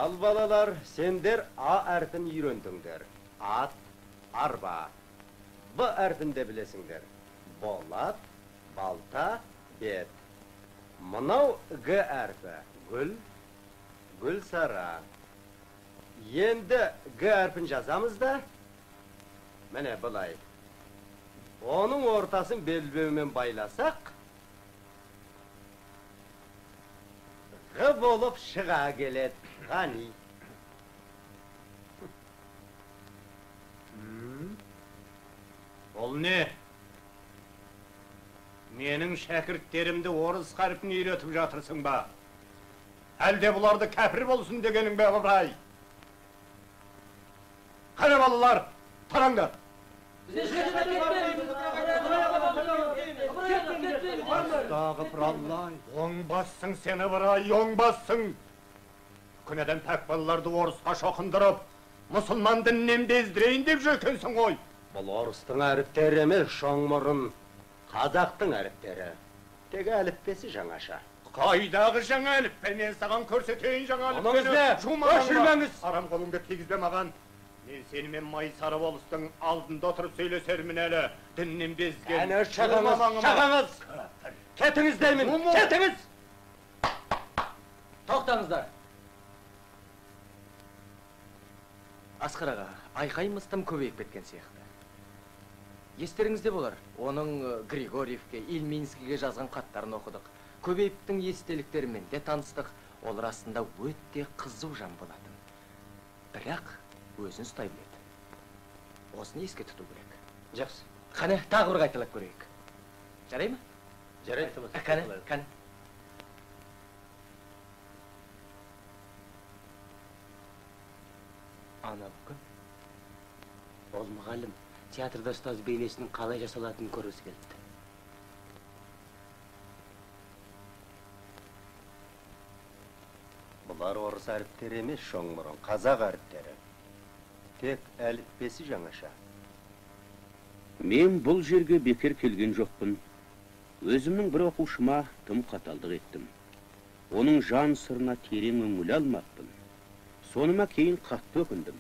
Ал балалар, сендер А әрпін үйрендіңдер. Ат, арба. Б әрпін де білесіңдер. Болат, балта, бет. Мынау Г әрпі. Гүл, гүлсара. Енді Г әрпін жазамыз да, міне бұлай. Оның ортасын белбеумен байласақ, Г болып шыға келеді. Ғани. Ол не? Менің шәкірттерімді орыс қарпын үйретіп жатырсың ба? Әлде бұларды кәпір болсын дегенің бе, Ыбырай? Қане балалар, тараңдар. Астағыфыраллай. Оңбассың сен, Ыбырай, оңбассың. Күнеден пәк балаларды орысқа шоқындырып, мұсылман діннен бездірейін деп жүркенсің ғой. Бұл орыстың әріптері емес, шоңмұрын. Қазақтың әріптері. Тегі әліппесі жаңаша. Қайдағы жаңа әліппе? Мен саған көрсетейін жаңа әліппені. Оныңыз не? Өшірмеңіз. Арам қолыңды тигізбе маған. Мен сенімен Майсары болыстың алдында отырып сөйлесермін әлі. Діннен безген. Әне шығыңыз. Кетіңіз деймін. Кетіңіз. Тоқтаңыздар. Асқар аға, айқаймыстым көбейіп кеткен сияқты. Естеріңізде болар, оның Григорьевке, Ильминскийге жазған хаттарын оқыдық. Көбейіптің естеліктерімен де таныстық. Ол расында өте қызу жан болатын. Бірақ өзін ұстай біледі. Осыны еске тұту керек. Жақсы. Қане, тағы бір қайталап көрейік. Жарай ма? Жарайды. Қане. Ана бүкін. Ол мұғалім театрда ұстаз бейнесінің қалай жасалатынын көргісі келді. Бұлар орыс әріптері емес, шоңмұрын, қазақ әріптері. Тек әліппесі жаңаша. Мен бұл жерге бекер келген жоқпын. Өзімнің бір оқушыма тым қаталдық еттім. Оның жан сырына терең үңіле алмақпын. Соныма кейін қатты өкіндім.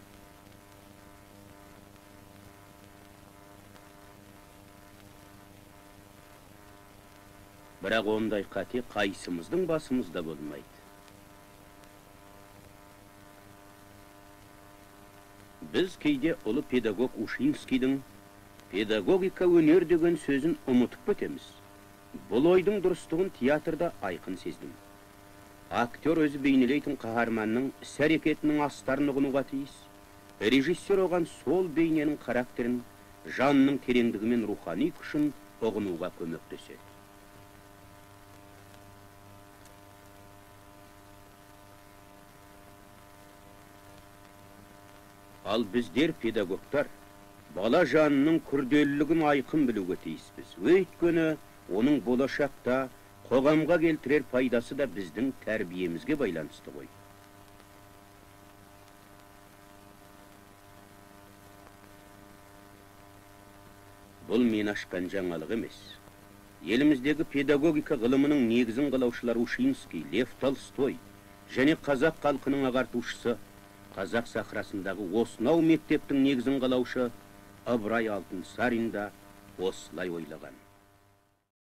Бірақ ондай қате қайсымыздың басымызда болмайды. Біз кейде ұлы педагог Ушинскийдің педагогика өнер деген сөзін ұмытып кетеміз. Бұл ойдың дұрыстығын театрда айқын сездім. Актер өзі бейнелейтін қаһарманның іс-әрекетінің астарын ұғынуға тиіс. Режиссер оған сол бейненің характерін, жанның тереңдігі мен рухани күшін ұғынуға көмектеседі. Ал біздер педагогтар бала жанының күрделілігін айқын білуге тиіспіз. Өйткені оның болашақта қоғамға келтірер пайдасы да біздің тәрбиемізге байланысты ғой. Бұл мен ашқан жаңалық емес. Еліміздегі педагогика ғылымының негізін қалаушылар Ушинский, Лев Толстой және қазақ халқының ағартушысы, қазақ сахрасындағы осынау мектептің негізін қалаушы Ыбырай Алтынсарин да осылай ойлаған.